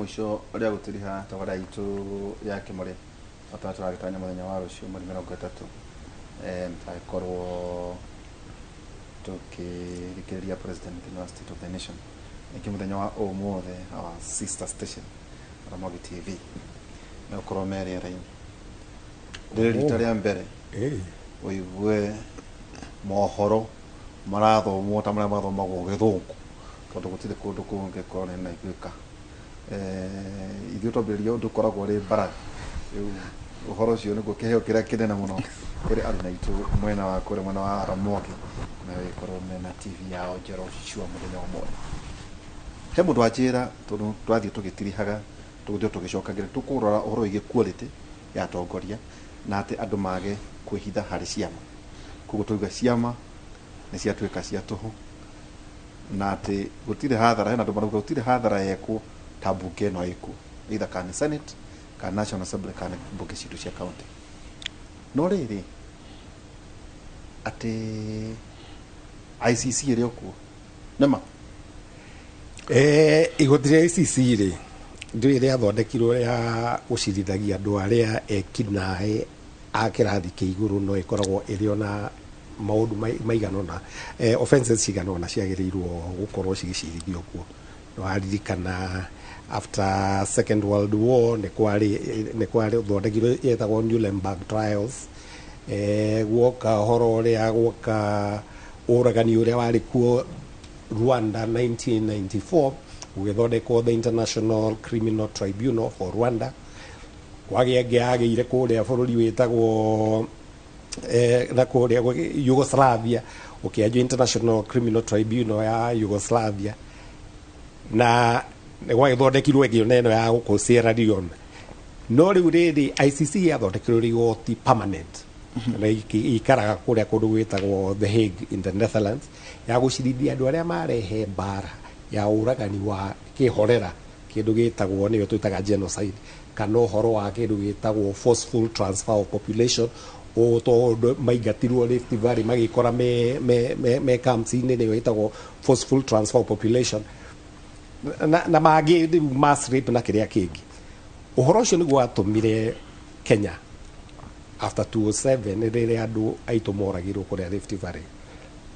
mwisho ria gutiriha tawara itu yake muri atatu agitanya muthenya wa rucio muri 30 takorwo tukirikiria president in State of the Nation muthenya wa omothe our sister station Ramogi TV na ukorwo meri rai rita ria mbere uigue mohoro marathomwo ta maria mathomagwo githungu tondu gutire kundu kungi kone na igwika ithuĩ twambĩrĩria ũndũ ũkoragwo rĩ mbara rĩu ũhoro ũcio nĩguo kĩheo kĩrĩa kĩnene mũno kũrĩ aruna aitũ mwena wa kũrĩa mwena wa Ramogi na gĩkorwo mena TV yao njerũ cua mũthenya ũmwe he mũndũ wanjĩra tondũ twathiĩ tũgĩtirihaga tũgũthiĩ tũgĩcokagĩra tũkũrora ũhoro wĩgiĩ quality ya atongoria na atĩ andũ mage kwĩhitha harĩ ciama koguo tũiga ciama nĩ ciatuĩka cia tũhũ na atĩ gũtirĩ hathara hena andũ marauga gũtirĩ hathara yekwo ta mbunge ĩno ĩkuo either kana Senate kana National Assembly kana mbunge ciitũ cia county no rĩrĩ atĩ ICC ĩrĩ okuo nĩma igoti rĩa ICC rĩ ndĩ rĩa thondekirwo ya gũcirithagia andũ arĩa ekinaĩ a kĩrathi kĩa igũrũ no ĩkoragwo ĩrĩ ona maũndũ maigana na offenses cigana ona ciagĩrĩirwo gũkorwo cigĩcirithio kuo no aririkana after Second World War nĩ kwari thondekirwo yetagwo Nuremberg trials guoka horo ũrĩa guoka ũragani ũrĩa warĩ kuo Rwanda 1994 gũgĩthondekwo the International Criminal Tribunal for Rwanda gwagĩagĩire kũrĩa bũrũri wĩtagwo na kũrĩa Yugoslavia ũkĩanjwo International Criminal Tribunal ya Yugoslavia na gwagĩthondekirwo ĩngĩ neno ya gũkũ Sierra Leone no rĩu rĩrĩ ICC yathondekirwo igoti permanent na ikaraga kũrĩa kũndũ gwĩtagwo The Hague in the Netherlands ya gũcirithia andũ arĩa marehe mbara ya ũragani wa kĩhorera kĩndũ gĩtagwo nĩyo twĩtaga genocide kana ũhoro wa kĩndũ gĩtagwo forceful transfer of population o tondũ maingatirwo Rift Valley magĩkora me camps-inĩ nĩyo ĩtagwo forceful transfer of population na mangĩ mass rape na kĩrĩa kĩngĩ ũhoro ũcio nĩguo watũmire Kenya after 2007 rĩrĩa andũ aitũ moragirwo kũrĩa Rift Valley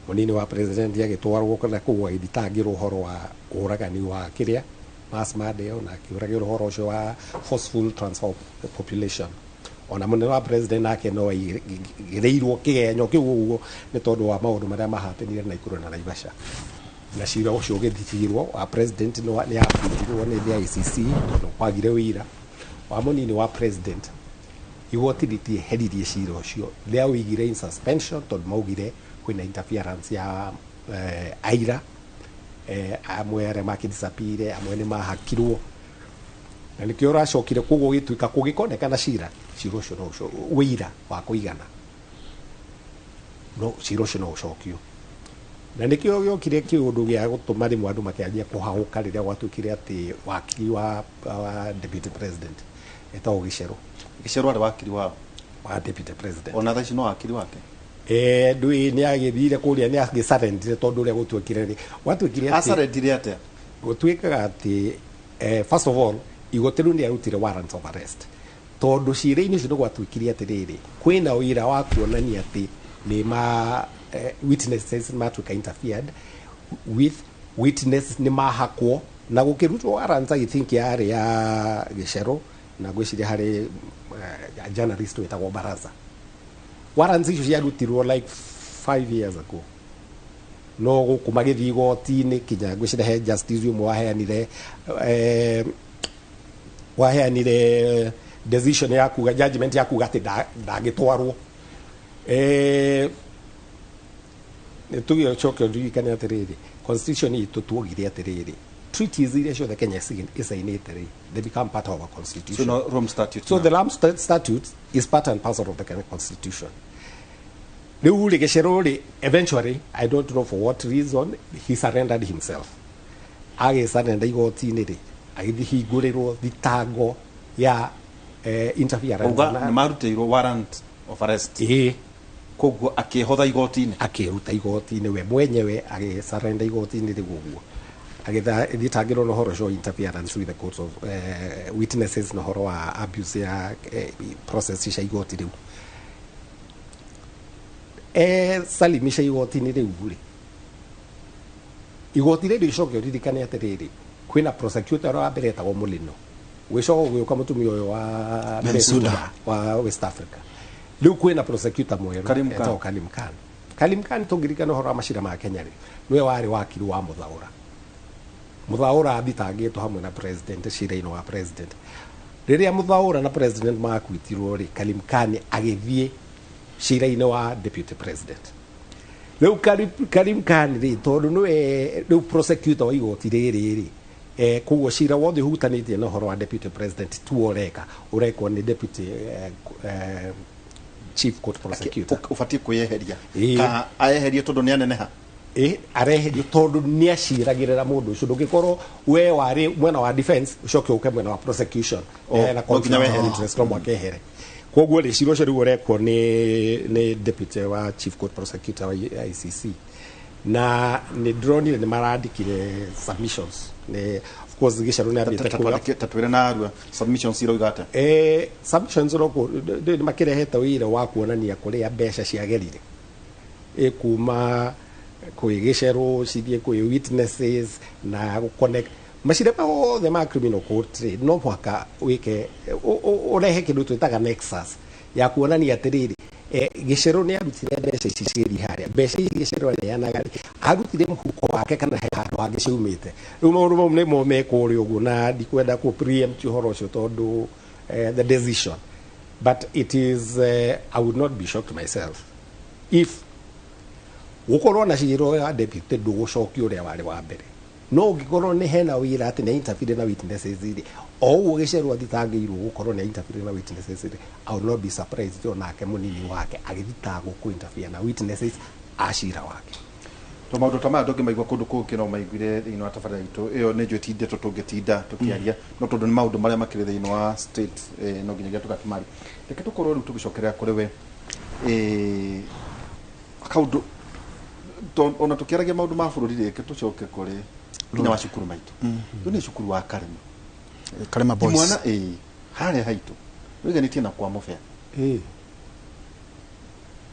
mũnini wa president agĩtwarwo kũrĩa kũu agĩthitangĩrwo ũhoro wa ũragani wa kĩrĩa mass murder na kĩũragĩrwo ũhoro ũcio wa forceful transfer of population ona mũnene wa president nake no agĩrĩirwo kĩgenyo kĩu ũguo nĩ tondũ wa maũndũ marĩa mahatanire na Ikũrũ na Naivasha na cira ũcio ũgĩthikirwo wa president nĩ yabutirwo nĩ ICC tondũ kwagire wĩira wa mũnini wa president igoti rĩtieheririe cira ũcio rĩa ũigire in suspension tondũ maugire kwĩna interference ya aira amwe arĩa makĩdisappear amwe nĩ mahakirwo na nĩkĩo ũracokire koguo gĩtuĩka kũgĩkonekana cira ũcio no wĩira wa kũigana no cira ũcio no ũcokio na nĩkĩo gĩokire kĩũndũ gĩa gũtũma rĩmwe andũ makĩanjia kũhahũka rĩrĩa gwatuĩkire atĩ wakiri wa deputy president etagwo Gĩcerũ arĩ wakiri wa deputy president ona thaa ici no wakiri wake ndũĩ nĩ agĩthire kũrĩa nĩ agĩcarendire tondũ ũrĩa gũtuĩkire gwatuĩkire acarendire atĩa gũtuĩkaga atĩ first of all igoti rĩu nĩ arutire warrants of arrest tondũ ciira-inĩ ũcio nĩ gwatuĩkire atĩrĩrĩ kwĩna ũira wa kuonania atĩ nĩ witnesses matuĩka interfered with witness nĩ mahakwo na gũkĩrutwo warrants I think yarĩ ya Gĩcerũ na gwĩciria harĩ journalist wĩtagwo Baraza warrants icio ciarutirwo like 5 years ago no gũkũ magĩthiĩ igoti-inĩ kinya gwĩciria he justice ũmwe waheanire decision ya kuga judgment ya kuga atĩ ndangĩtwarwo nĩtũgĩcokia ndirikane atĩrĩrĩ constitution itũ tuogire atĩrĩrĩ treaties iria ciothe Kenya isainĩte rĩ they become part of our constitution so no Rome statute so the Rome statute is part and parcel of the Kenya constitution rĩu rĩ Gĩcerũ rĩ eventually I don't know for what reason he surrendered himself agĩsurrender igoti-inĩ rĩ agĩthiĩ hingũrĩrwo thitango ya interference nĩ marutĩirwo warrant of arrest koguo akĩhotha igoti-inĩ akĩruta igoti-inĩ we mwenyewe agĩsurrender igoti-inĩ rĩu ũguo agithitangirwo no horo show interference with the court of witnesses no horo wa abuse ya process cia igoti riu salimisha igoti ni riu ri igoti riu icokio ririkane atiriri kwina prosecutor wa mbere etagwo Mulino wicogo gwiuka mutumia uyu wa Mesuda wa West Africa riu kwina prosecutor mweru etagwo Kalim Khan tungirikana horo macira ma Kenya ri niwe wari wakiri wa Muthaura athitangitwo hamwe na president cira-ini wa president riria Muthaura na president makwitirwo ri Kalim Khan agithie cira-ini wa deputy president riu Kalim Khan ri tondu niwe riu prosecutor wa igoti riri kuguo cira wothe hutanitie na horo wa deputy president tu urekwo ni deputy chief court prosecutor ufatie kuyeheria ka ayeherie tondu ni aneneha areherio tondu ni aciragirira mundu ucio ndungikorwo we wari mwena wa defense ucoke uke mwena wa prosecution na conflict interest no mwakehere koguo ri ciro ucio urekwo ni deputy wa chief court prosecutor wa ICC na ni drone ni marandikire submissions ni of course gicaro ni abite tatwire na arua submissions iro igata submissions roko ni makirehete wira wa kuonania kuria mbeca ciagerire kuma kwi gicaro cithie kwi witnesses na connect macire othe ma criminal court no mwaka wike urehe kindu twitaga nexus ya kuonania atiriri gicaro ni arutire mbeca ici ciri haria mbeca ici gicaro ni yanagari arutire muhuko wake kana he handu hangi ciumite riu maundu mau ni mo meko uri uguo na ndikwenda ku preempt uhoro ucio tondu the decision but it is I would not be shocked myself if gukorwo na ciro ya deputy ndugucokio uria wari wa mbere no ngikorwo ni hena wira ati ni interfere na witnesses iri o gicero athitangirwo gukorwo ni interfere na witnesses iri I will not be surprised onake munini wake agithitagwo ku interfere na witnesses acira wake to maundu tama ndoke maigwa kundu kukino maiguire thiini wa tabarira itu iyo ni njwetinde tutungitinda tukiaria no tondu ni maundu maria makire thiini wa state no nginyagia tugatumari reke tukorwo riu tugicokerera kuri we akaundu ona tukiaragia maundu ma bururi reke tucoke kuri kinya wa cukuru maitu tu ni cukuru wa Karema boys mwana hare haitu wiganitie na kwa mofea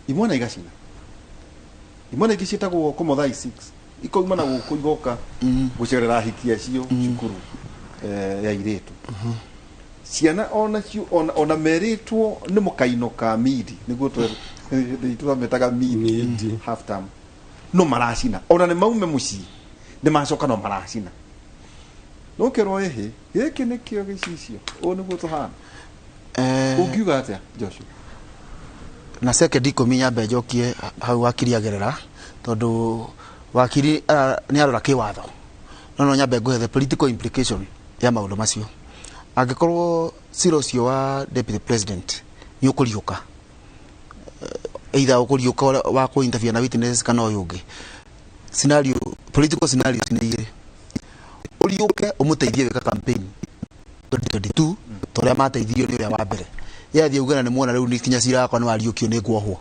imwana igacina imwana igicitagwo komo thai 6 iko imana guku igoka gucerera hikia cio cukuru ya iretu ciana ona cio ona meritwo ni mukaino ka midi niguo twametaga midi half term no maracina ona ni maume muci ni macoka no maracina no kero giki ni kio gicicio o niguo tuhana ungiuga atia Joshua na second ikominya mbenjokie hau wakiriagerera tondu wakiri ni arora kiwatho no nyambe nguhe the political implication ya maundu macio angikorwo ciro cio wa deputy president ni ukuriuka either ukuriuka wa ku interview na witness kana oyungi scenario political scenario ni ire uriuke umuteithie weka campaign 2022 toria mateithirio ni uria wa mbere yathie ugana ni muona riu ni kinya cira yakwa ni wariukio ni nguohwo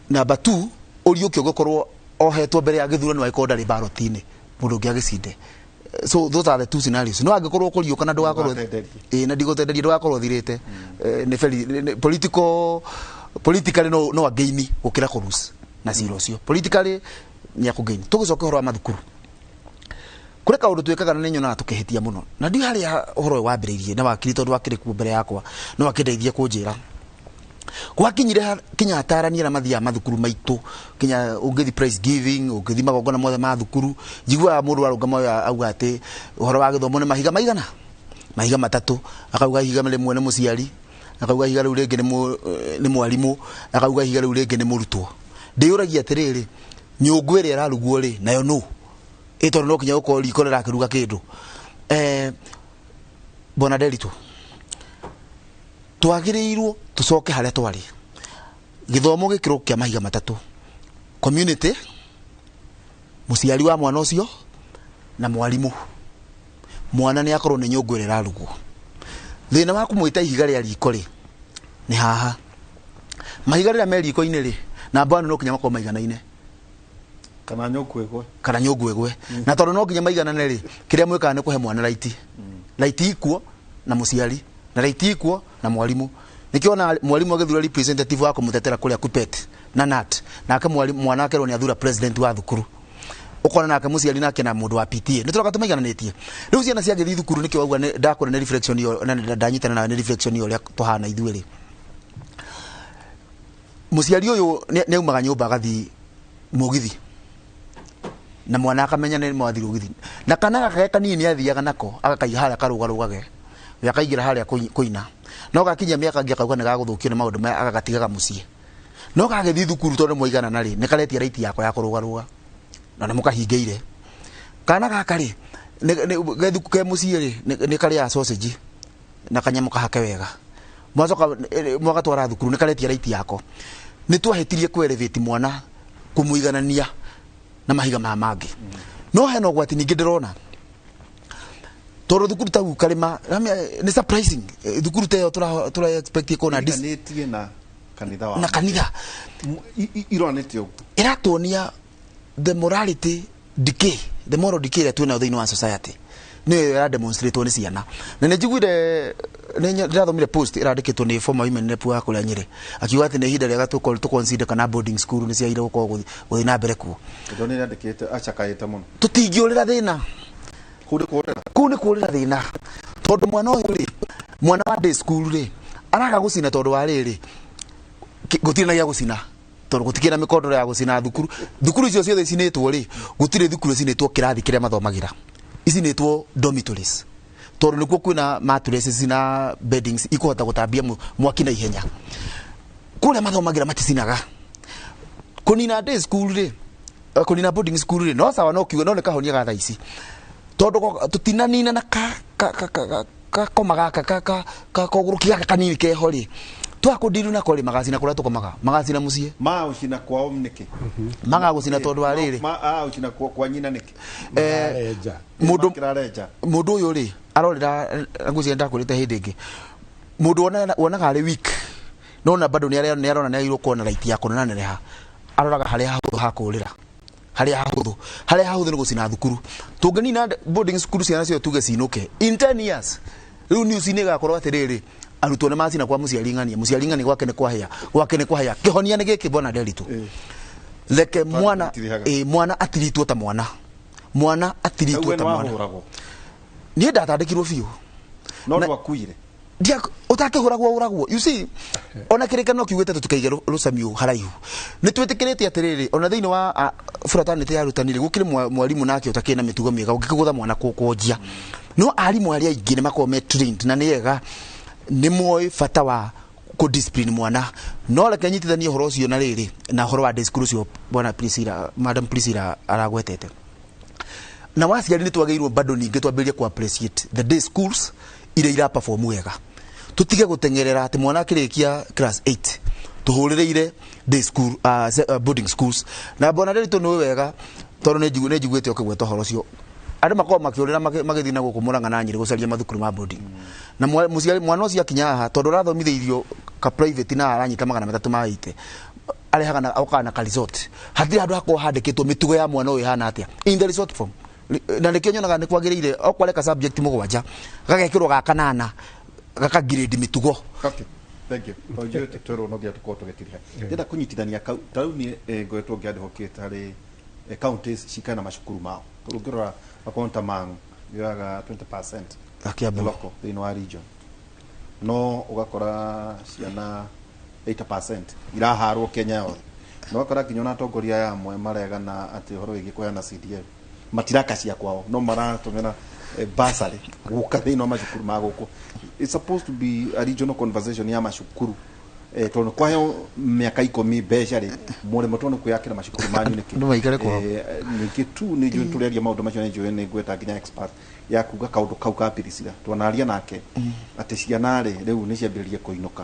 number 2 uriukio gukorwo ohetwo mbere ya githurano wa ikonda ri barotini mundu ngi agicinde so those are the two scenarios no angikorwo kuriuka na ndugakorwo na ndigotenderie ndugakorwo thirite ni politically no again gukira kurus na cira ucio politically ni akugain tugicoka horo wa mathukuru kure kaundu twikaga na nyona tukihitia muno na ndi hari horo wambiririe na wakiri tondu wakiri ku mbere yakwa no wakindeithia kunjira gwakinyire kinya atarania na mathia mathukuru maitu kinya ungithi prize giving ungithi magongona mothe ma thukuru jigwa mundu warunga moyo auga ati horo wa githomo ni mahiga maigana mahiga matatu akauga higa rimwe ni muciari akauga higa riu ringi ni mwarimu akauga higa riu ringi ni murutwo ndiuragia atiriri nyungu iri ararugwo ri nayo no ito no kinya uko rikorera kiruga kindu bona derito twagirirwo tucoke haria twari githomo gikiro kia mahiga matatu community muciari wa mwana ucio na mwarimu mwana ni akorwo ni nyungu iri ararugwo thina wa kumwita ihiga ria riko ri ni haha mahiga ria me riko-ini ri na mbano no kinya makoma igana-ine kana nyũngũ na tondũ no nginya maiganane rĩ kĩrĩa mwĩkaga nĩ kũhe mwana raiti raiti ikuo na mũciari na raiti ikuo na mwarimu nikiona mwarimu agĩthura representative wa kũmũtetera kũrĩa Kupet na nat nake mwana akerwo nĩ athura president wa thukuru ukona nake mũciari nake na mũndũ wa PTA nĩ tũroka tũmaigananĩtie rĩu ciana ciagĩthiĩ thukuru nĩkĩo auga ndakora nĩ reflection iyo na ndanyitana na reflection iyo ũrĩa tũhana ithuĩ rĩ mũciari ũyũ nĩ aumaga nyũmba agathii mũgithi na mwana akamenya nĩ mwathi mũgithi na kana gake kanini athiaga nako agakaiga harĩa karũgarũgage gakaingĩra harĩa kũina no gakinya mĩaka angĩ akauga nĩ gagũthũkio nĩ maũndũ maya agagatigaga mũciĩ no gagĩthiĩ thukuru tondũ mwaigana rĩ nĩ karetia raiti yako ya kũrũgarũga na mũkahingĩire kana gaka rĩ gethuku ke mũciĩ rĩ nĩ karĩa sausage na kanyamũ kahake wega mwacoka mwagatwara thukuru nĩ karetia raiti yako nĩ twahĩtirie kũelevate mwana kũmũiganania na mahiga mangĩ no hena ũgwati ningĩ ndĩrona tondũ thukuru ta karĩma nĩ surprising thukuru ta ĩyo tũra expect kuona na kanitha ironete ũguo ĩratuonia the morality decay the moral decay that twĩna thĩinĩ wa society nĩ ĩra demonstrate nĩ ciana na nĩ njiguire ndĩrathomire post ĩrandĩkĩtwo nĩ former women rep wa kũrĩa Nyĩrĩ akiuga atĩ nĩ ihinda rĩega tũconsider kana boarding school nĩ ciagĩrĩire gũkorwo gũthiĩ na mbere kuo ndio nĩ ĩrandĩkĩte acakaĩte mũno tũtingĩũrĩra thĩna kũu nĩ kũũrĩra thĩna tondũ mwana ũyũ rĩ mwana wa day school rĩ araga gũcina tondũ wa rĩrĩ gũtirĩ na gĩa gũcina tondũ gũtikĩra mĩkondoro ya gũcina thukuru icio ciothe icinĩtwo rĩ gũtirĩ thukuru icinĩtwo kĩrathi kĩrĩa mathomagĩra icinĩtwo dormitories tondũ nĩkuo kwĩna mattresses na beddings ikũhota gũtambia mwaki na ihenya kũrĩa mathomagĩra maticinaga kũnina day school rĩ kũnina boarding school rĩ no sawa no kiugo no nĩ kahonia ga thaa ici tondũ tutinanina na koma gaka kogũrũki gaka kanini keho rĩ twakundiru na kore magacina kũrĩa tũkomaga magacina mũciĩ magũcina kwao nĩkĩ magagũcina tondũ wa rĩrĩ magũcina kwa nyina nĩkĩ mũndũ ũyũ rĩ arorera ngũcia ndakũrĩte hĩndĩ ĩngĩ mũndũ wonaga arĩ weak no na bado nĩ arona nĩ agĩrĩirwo kuona raiti ya kũneneha aroraga harĩa hahũthũ ha kũũrĩra harĩa hahũthũ nĩ gũcina thukuru tũngĩnina boarding school ciana cio tuge ciinũke in 10 years rĩu news nĩ ĩgakorwo atĩrĩrĩ arutwo nĩ macina kwa mũciari ng'ania gwake nĩ kwahĩa kĩhonia nĩ gĩkĩ bona Nderitu leke mwana atiritwo ta mwana atiritwo ta mwana niĩ ndatandĩkirwo biũ no ndwakuire utakĩhũragwo ũragwo you see ona kĩrĩkanĩro kiugĩte tũtikaige rũcamiũ haraihu nĩ twĩtĩkĩrĩte atĩrĩrĩ ona thĩinĩ wa fraternity ya arutani rĩ gũkĩrĩ mwarimu nake ũtakĩrĩ na mĩtugo mĩega ũngĩkĩgũtha mwana kũnjia no arimũ arĩa aingĩ nĩ makoragwo trained na nĩ ega nĩ moĩ bata wa kũdiscipline mwana no reke nyitithanie ũhoro ũcio na rĩrĩ na ũhoro wa day school ũcio bwana Madam Priscilla aragwetete na waciari nĩ twagĩrĩirwo bado ningĩ twambĩrĩrie ku appreciate the day schools iria ira perform wega tutige gũtengerera atĩ mwana akĩrĩkia class 8 tuhũrĩrĩire day school boarding schools na bwana Nderitu nĩ wega tondũ nĩ njiguĩte ũkĩgweta ũhoro ũcio andũ makorwo makĩũrĩra magĩthiĩ na gũkũ Mũrang'a na Nyĩrĩ gũcaria mathukuru ma boarding na mwana ũcio akinya haha tondũ arathomithĩirio ka private na aranyita 300 ma 80 arehaga na auka na ka resort hatirĩ handũ hakorwo handĩkĩtwo mĩtugo ya mwana ũyũ hana atĩa in the resort form na nĩkĩo nyonaga nĩ kwagĩrĩire okwareka subject mũgwanja gagekĩrwo ga kanana gaka grade mĩtugo. Okay, thank you. Ojo tetoro no gya tukoto gekiriha. Ndenda kunyitithania tau ni ngoetwo ngiandihokete hari counties cikana mashukuru mao. Turugirwa akonta mangu yaga 20% akiabu loko thĩinĩ wa region. No ugakora ciana 8% iraharwo Kenya yothe. No ukora kinyona atongoria ya mwe maregana ati horo wĩgiĩ kũheana CDF matiraka cia kwao no maratumĩra basari guka thĩinĩ wa mashukuru ma gũkũ. It's supposed to be a regional conversation ya mashukuru tondũ kwaheo mĩaka 10 mbeca rĩ mũrĩmo tondũ kwĩyakĩra mashukuru manyu nĩkĩ no maikare kwao nĩkĩ tu nĩ njũĩ tũrĩaria maũndũ macio nĩ njũĩ nĩ ngweta nginya expert ya kuga kaũndũ kau ka Priscilla twanaria nake atĩ ciana rĩ rĩu nĩ ciambĩrĩrie kũinũka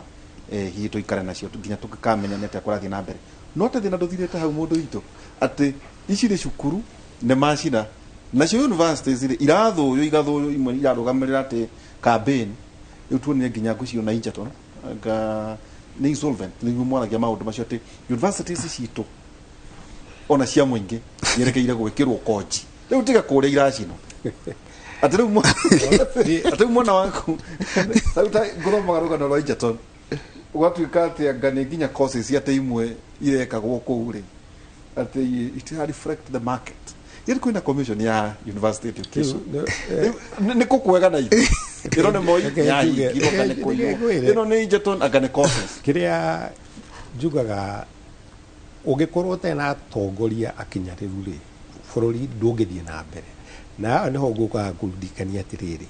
hihi tũikare nacio nginya tũkamenya nĩ atĩa kũrathiĩ na mbere no te thĩna ndũthirĩte hau mũndũ witũ atĩ ici rĩ cukuru nĩ macina nacio universities irathũyo igathũyo imwe irarũgamĩrĩra atĩ campaign rĩu tuonire nginya ngũciona Injaton nga nĩ insolvent nĩguo mwaragia maũndũ macio atĩ universities citũ ona cia mũingĩ yerekeire gwikirwo koji riu tiga kuria iracino ati riu mwana waku sauta ngoromaga rugano rwa Egerton ugatuika ati ngane nginya courses ate imwe irekagwo kuu ri ati it reflect the market yeri kwina commission ya university education ni kukwega na ithu irone moi ya ikirokane kuyo ino ni Egerton agane courses kiria njugaga ugikorwo tena tongoria akinyariru ri bururi ndungithie na mbere na niho nguka kundikania atiriri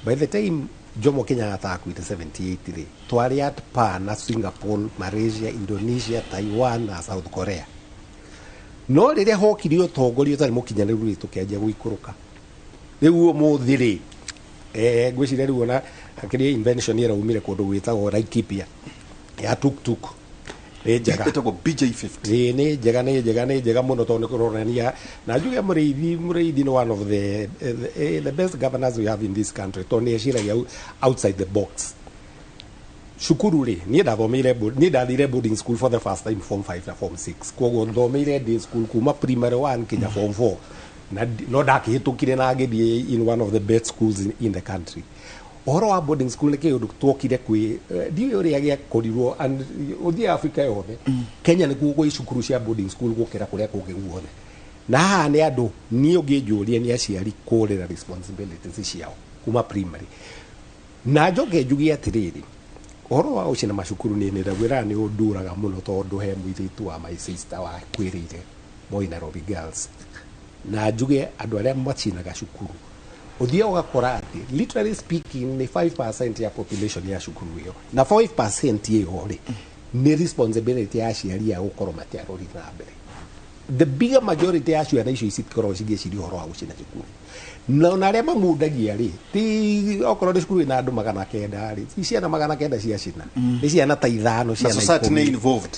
by the time Jomo Kenyatta akuite 78 ri twari at par na Singapore, Malaysia, Indonesia, Taiwan na South Korea no riria hokirio tongoria tari mukinyaniru ri tukianjia guikuruka riu umuthi ri ngwiciria riu ona akiria invention ira umire kundu gwitagwo Laikipia ya tuk njega itago BJ50 ni njega muno tondu kuronania na njuge muriithi no one of the best governors we have in this country tondu eshiragia outside the box shukuru ri ni ndathire boarding school for the first time form 5 na form 6 koguo ndomeire day school kuma primary 1 kinya form 4 na no ndakihitukire na ngithie in one of the best schools in the country oro wa boarding school ni kiundu twokire kwi ndiyo ria gia korirwo and uthi Africa yothe Kenya ni kugo icukuru cia boarding school gukira kuria kungi guothe na haha ni andu ni unginjuria ni aciari kurira responsibilities ciao kuma primary na njoke njugie atiriri oro wa ucina macukuru ni ndagwira ni unduraga muno tondu he muithitu wa my sister wa kwirire Moi Nairobi girls na njuge andu aria macinaga cukuru uthia ugakora ati literally speaking ni 5% ya population ya cukuru iyo na 5% iyo ri ni responsibility ya aciari ya gukorwo matiarori na mbere the bigger majority ya ciana icio icikorwo cigiciri horo wa gucina cukuru na aria mamundagia ri ti okorwo ni cukuru na andu 900 ri ciana 900 cia cina ni ciana ta 5 ciana society involved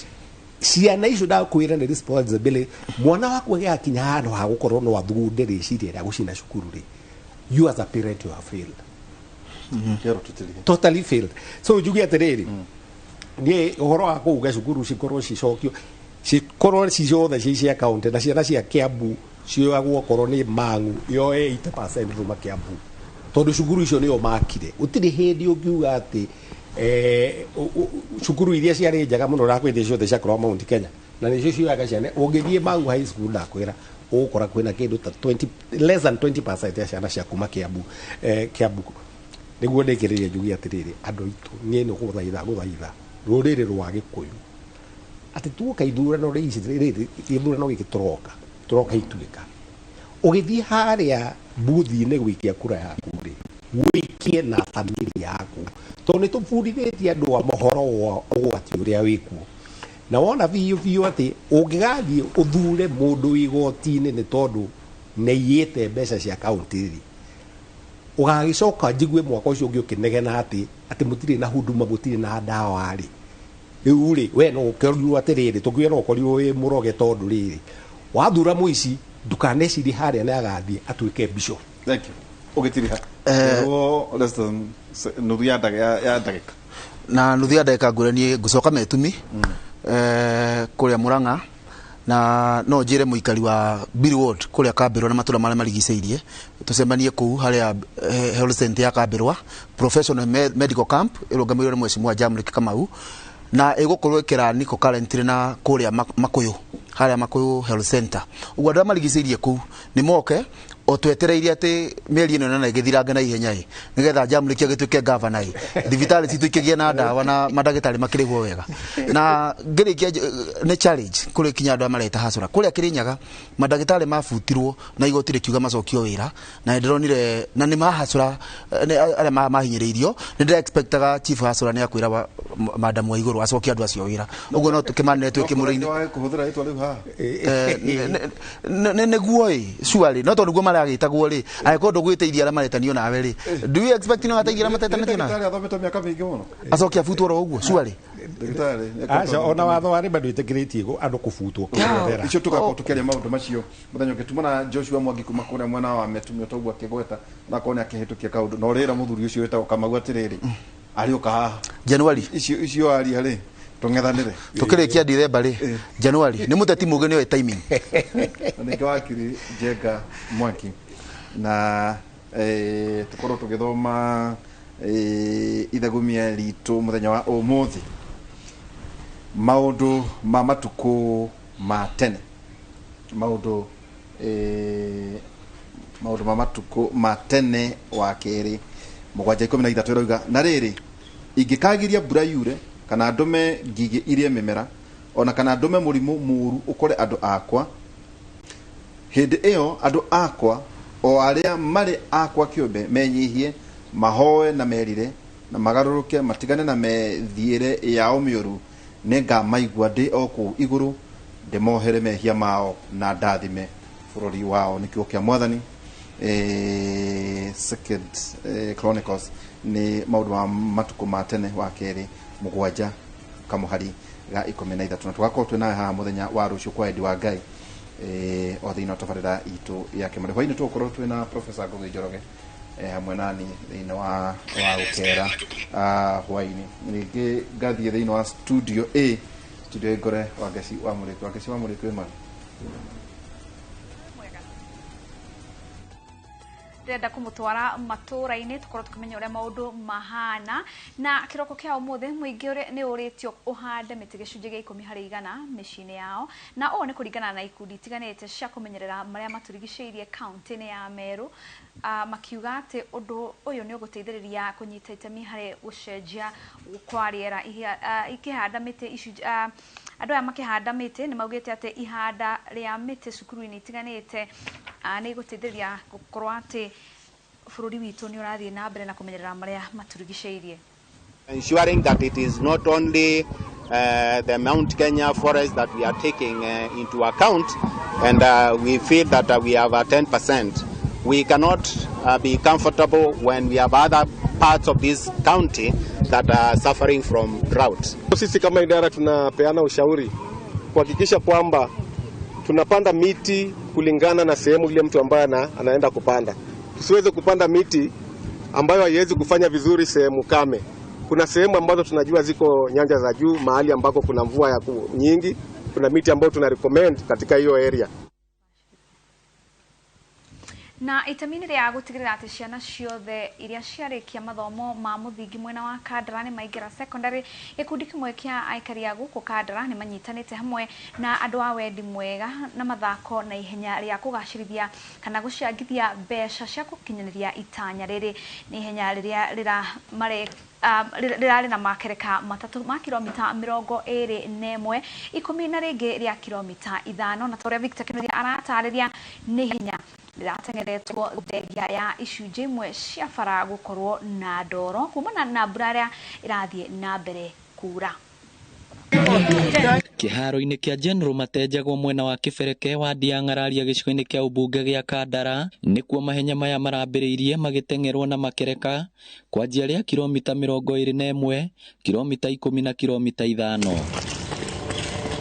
ciana icio ndakwira ni responsibility mwana waku agikinya handu ha gukorwo no athugundire riciria ria gucina cukuru ri you as a parent you have failed totally failed so njuge atiriri ni uhoro wa kuuga cukuru cikorwo cikorwo ciothe cia account na ciana cia Kiambu cioagwo korwo ni Mang'u yoe 80% thuma Kiambu tondu cukuru icio nio makire utiri hindi ungiuga ati cukuru iria ciari njega muno rakwithia ciothe ciakorwo Mount Kenya na nicio cioaga ciana ungithie Mang'u high school ndakwira ukora kwina kindu ta 20 less than 20% ya ciana cia kuma Kiambu niguo ndikiriria njugi atiriri andu itu nie ni guthaitha ruriri rwa Gikuyu ati tuoka ithurano riri ithurano gikituroka ituika ugithie haria buthi ni gwikia kura yaku ri wikie na family yaku tondu tubundithitie andu wa mohoro wa ugwati uria wikuo na wona biyo ati ungigathie uthure mundu igoti-ini ni tondu neiyete mbeca cia kaunti ri ugagicoka njigue mwaka ucio ungi ukinegena ati mutiri na huduma mutiri na dawa ri riu ri we no ukerirwo atiriri tukwira no ukorirwo wi muroge tondu riri wathura muici ndukaneciri haria ni agathie atuike bishop. Thank you ugitiri ha less than nuthu ya ndagika na nuthu ya ndagika nguranie ngucoka metumi kuria Murang'a na no njire muikari wa Bill Ward kuria Kambirwa na matura maria marigiceirie tucemanie kuu haria health center ya Kambirwa professional medical camp irungamirwo ni mheshimiwa Jamrick Kamau na igukorwo ikira niko currently na kuria Makuyu haria Makuyu health center uguo andu marigiceirie kuu ni moke o twetereire ati mieri ino na igithiranga na ihenya nigetha Jamrick agituike governor thibitari citu ikigia na ndawa na madagitari makirigwo wega na ngirikia ni challenge kuri kinya andu amareta hacura kuria Kirinyaga madagitari mafutirwo na igotire kiuga macokio wira na ndironire na ni mahacura aria mahinyiriirio ni ndira expectaga chief hacura ni akwira madam wa iguru acokia andu acio wira uguo no tukimanire twikimuriini kuhuthira itwa riu ha ne guoi surely no tondu guo maragitagwo ri aiko ndugwiteithia ara maretanio nawe ri do you expect no ateithia matetanio na ndagitari athomete miaka mingi muno acokia futwo ro uguo surely ndagitari aca ona watho wari bado itikiritie andu kubutwo kirera icio tukaria maundu macio muthenya ukitumana Joshua Mwangi kuma kuria mwana wa metumio toguo akigweta na kone akihitukia kaundu no rira muthuri ucio wetagwo Kamau atiriri ari uka January icio ari tũng'ethanĩre tukirikia December ri January nĩ mũteti mũgĩ nĩ oĩ timing nĩkĩ wakiri Njenga Mwangi na tukorwo tũgĩthoma ithagumia ritũ mũthenya wa ũmũthĩ maũndũ ma matukũ ma tene maũndũ ma matukũ ma tene wa kerĩ 7:13 ĩroiga na rĩrĩ ingĩkagiria mbura yure kana ndume ngigĩ irie mĩmera ona kana ndume mũrimũ mũru ũkore andũ akwa hĩndĩ ĩyo andũ akwa o arĩa marĩ akwa kĩũmbe menyihie mahoe na merire na magarũrũke matigane na methiĩre yao mĩũru nĩngamaigua ndĩ o kũu igũrũ ndĩmohere mehia mao na ndathime bũrũri wao nĩkĩo kĩa Mwathani. Second Chronicles nĩ maũndũ ma matukũ ma tene wa kerĩ 7 kamuhari ga 13 na tugakorwo twĩ nawe haha mũthenya wa rũciũ kwa Endi wa Ngai o thĩinĩ wa tabarĩra itũ ya kĩmare hwainĩ tũgũkorwo twĩ na Professor Ngũgĩ Njoroge hamwe nani thĩinĩ wa gũkera hwainĩ ningĩ ngathiĩ thĩinĩ wa studio A studio ngore Wangeci wa Mũrĩkũ ĩmwe ndĩrenda kũmũtwara matũra-inĩ tũkorwo tũkĩmenya ũrĩa maũndũ mahana na kĩroko kĩa ũmũthĩ mũingĩ nĩ ũrĩtio ũhande mĩtĩ gĩcunjĩ gĩa 10% mĩciĩ-inĩ yao na ũũ nĩ kũringana na ikundi itiganĩte cia kũmenyerera marĩa matũrigicĩirie kaunti-inĩ ya Meru makiuga atĩ ũndũ ũyũ nĩ ũgũteithĩrĩria kũnyita itemi harĩ gũcenjia kwa rĩera ikĩhanda mĩtĩ andũ aya makĩhanda mĩtĩ nĩ maugĩte atĩ ihanda rĩa mĩtĩ cukuru-inĩ itiganĩte nĩ igũteithĩrĩria gũkorwo atĩ bũrũri witũ nĩ ũrathiĩ na mbere na kũmenyerera marĩa matũrigicĩirie. Ensuring that it is not only the Mount Kenya forest that we are taking into account and we feel that we have 10%. We cannot be comfortable when we have other parts of this county that are suffering from drought. Sisi kama idara tunapeana ushauri kuhakikisha kwamba tunapanda miti kulingana na sehemu ile mtu ambaye anaenda kupanda. Tusiweze kupanda miti ambayo haiwezi kufanya vizuri sehemu kame. Kuna sehemu ambazo tunajua ziko nyanja za juu mahali ambako kuna mvua ya nyingi, kuna miti ambayo tuna recommend katika hiyo area. Na itamini rĩa gũtigĩrĩra atĩ ciana ciothe iria ciarĩkia mathomo ma mũthingi mwena wa Kandara nĩ maingĩra secondary gĩkundi kĩmwe kĩa aikari a gũkũ Kandara nĩ manyitanĩte hamwe na andũ a wendi mwega na mathako na ihenya rĩa kũgacĩrithia kana gũciangithia mbeca cia gũkinyanĩria itanya rĩrĩ nĩ ihenya rĩrĩa rĩrarĩ na makereka matatũ ma kilomita 21 ikũmi na rĩngĩ rĩa kilomita 5 na torĩa Victor Kennedy aratarĩria nĩ ihenya rĩratengeretwo ndegia ya icunjĩ imwe cia bara gũkorwo na ndoro kumana na mbura ĩrĩa ĩrathiĩ na mbere kura. Kĩharo-inĩ kĩa General Matenjagwo mwena wa Kĩbereke wa Ndiang'araria gĩcigo-inĩ kĩa ũmbunge gĩa Kandara nĩkuo mahenya maya marambĩrĩirie magĩtengerwo na makereka kwanjia rĩa kilomita 21, kilomita 10 na kilomita 5.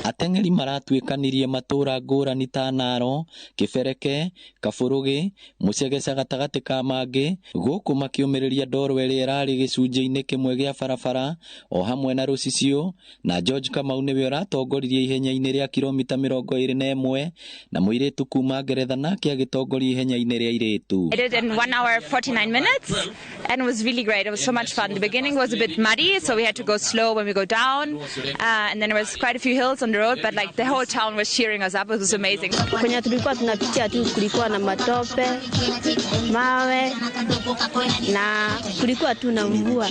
Atengeri maratuĩkanirie matũra ngũrani ta Naro, Kĩbereke, Kabũrũgĩ, Mũcegeca gatagatĩ ka mangĩ gũkũ makĩũmĩrĩria ndoro ĩrĩa ĩrarĩ gĩcunjĩ-inĩ kĩmwe gĩa barabara o hamwe na Rũcicio na George Kamau nĩwe ũratongoririe ihenya-inĩ rĩa kilomita 21 na mũirĩtu kuma Ngeretha nake agĩtongoria ihenya-inĩ rĩa airĩtu. I did in 1 hour 49 minutes and it was really great. It was so much fun. The beginning was a bit muddy, so we had to go slow when we go down and then there was quite a few hills on the road, but like the whole town was cheering us up. It was amazing. Kwenye tulikuwa tunapitia tu kulikuwa na matope, mawe na kulikuwa tu na mvua,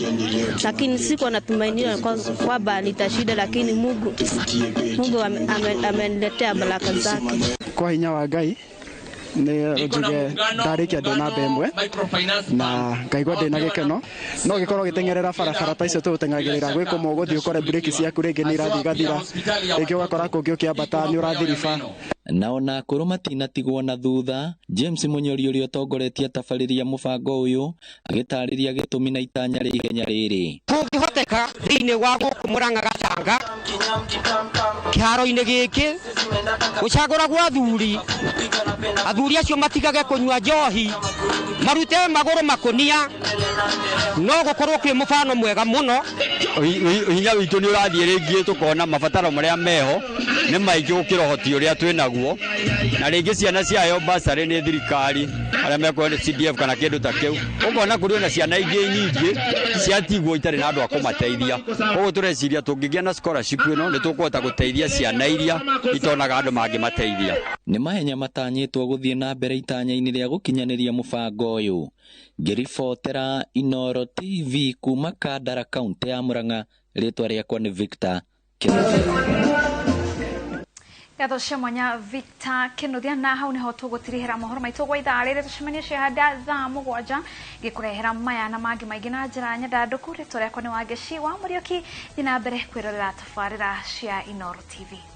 lakini sikuwa natumainia kwamba nitashinda, lakini Mungu ameniletea baraka zake. Kwa hinya wa Ngai nĩ njuge ndarĩkia ndĩ na mbemwe na ngaigua ndĩ na gĩkeno no gĩkorwo gĩtengerera barabara ta icio tũgũteng'agĩrĩra gwĩ kũmwe ũgũthiĩ ũkore breki ciaku rĩngĩ nĩ irathiĩ gathira rĩngĩ ũgakora kũngĩ ũkĩambata nĩ ũrathiriba. Na ona akũrũ matinatigwo na thutha, James Mũnyori ũrĩa ũtongoretie tabarĩria mũbango ũyũ agĩtarĩria gĩtũmi na itanya rĩa ihenya rĩrĩ. Kũngĩhoteka thĩinĩ wa gũkũ Mũrang'a Gatara gũbanga kĩharo-inĩ gĩkĩ gũcagũra gwa athuri acio matigage kũnyua njohi marute magũrũ makũnia no gũkorwo kwĩ mũbano mwega mũno hinya witũ nĩ ũrathiĩ rĩngĩ tũkona mabataro marĩa meho nĩ maingĩ gũkĩra ũhoti ũrĩa twĩnaguo na rĩngĩ ciana ciayo basarĩ nĩ thirikari arĩa mekwenda CDF kana kĩndũ ta kĩu ũkona kũrĩ na ciana ingĩ nyingĩ ciatigwo itarĩ na andũ a kũmateithia koguo tũreciria tũngĩgĩa na scholarship ĩno nĩ tũkũhota gũteithia ciana iria itonaga andũ mangĩmateithia. Nĩ mahenya matanyĩtwo gũthiĩ na mbere itanya-inĩ rĩa gũkinyanĩria mũbango ũyũ. Ngĩribotera Inooro TV kuma Kandara kaunti ya Murang'a, rĩtwa rĩakwa nĩ Victor Kĩnuthia. Gatho cia mwanya Victor Kĩnuthia, na hau niho tũgũtirihĩra mohoro maitũ gwa ithaa rĩrĩ tũcemanie ciahanda thaa 7 ngĩkũrehera maya na mangĩ maingĩ na njĩra nyandandũku. Rĩtwa rĩakwa nĩ Wangeci wa Mũriũki, thiĩ na mbere kwĩrorera tabarĩra cia Inooro TV.